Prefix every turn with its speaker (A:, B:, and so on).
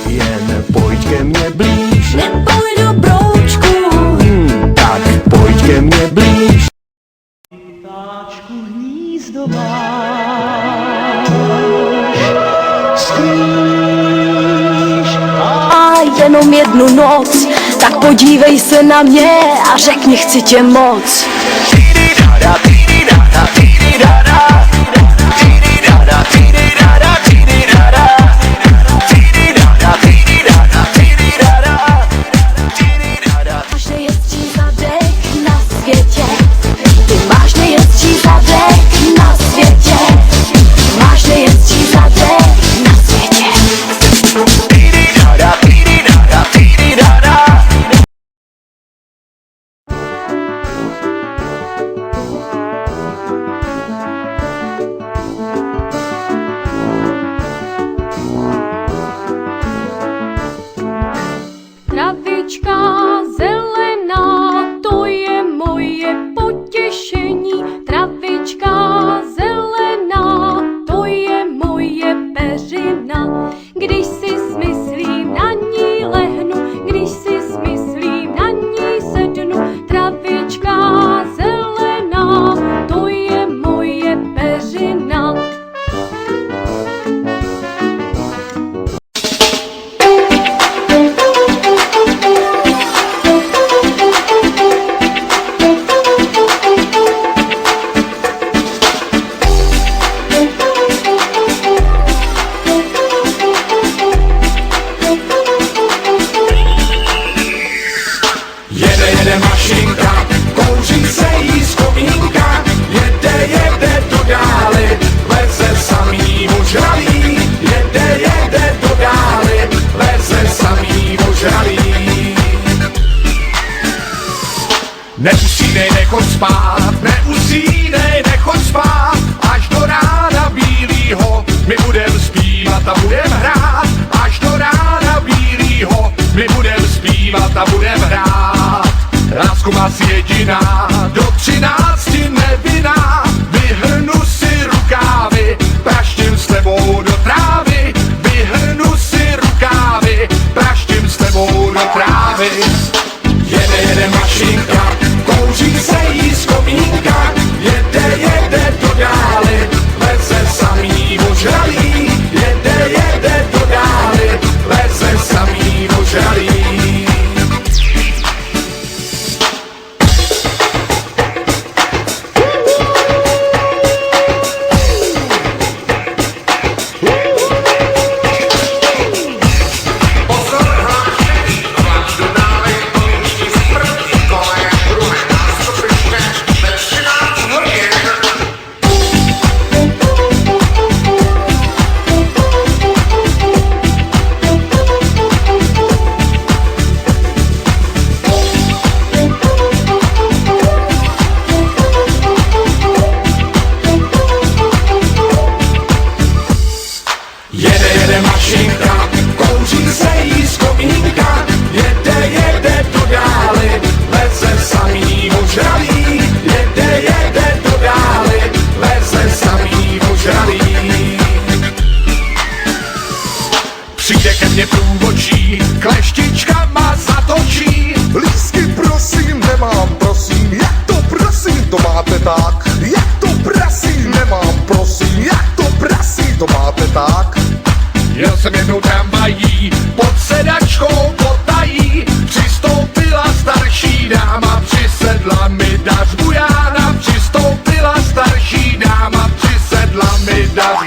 A: jen pojď ke mně blíž.
B: Nepojdu, broučku.
A: Tak pojď ke mně blíž.
C: Ptáčku hnízdo máš, skrýš
B: A jenom jednu noc, tak podívej se na mě a řekni, chci tě moc. Máš nejhezčí zadek na světě. Ty máš nejhezčí zadek na světě. Máš nejhezčí zadek na světě.
D: Travička zelená, to je moje potěšení. Travička zelená, to je moje peřina. Když si smyslím, na ní lehnu, když si smyslím, na ní sednu. Travička zelená, to je moje peřina.
A: Jede mašinka, kouří se jí z komínka. Jede do dály, leze samý ožralý. Jede do dály, leze samý ožralý. Neusínej, nechoď spát, neusínej, nechoď spát. Až do rána bílýho my budem zpívat a budem hrát. Až do rána bílýho my budem zpívat a budem hrát. Lásku má si jediná, do 13 nevinná. Vyhrnu si rukávy, praštím s tebou do trávy. Vyhrnu si rukávy, praštím s tebou do trávy. Jede mašinka, kouří se jí z komínka. Jede do dály, leze samý ožralý. Jede do dály, leze samý ožralý. Jede mašinka, kouří se jí z komínka. Jede do dály, leze samý ožralý. Jede do dály, leze samý ožralý. Přijde ke mně průvočí, kleštička má zatočí.
E: Lístky prosím, nemám, prosím, jak to prosím, to máte tak. Jak to prosím, nemám, prosím, jak to prosím, to máte tak.
A: Jel jsem jednou tramvají, pod sedačkou potají. Přistoupila starší dáma, přisedla mi dař Bujana. Přistoupila starší dáma, přisedla mi dař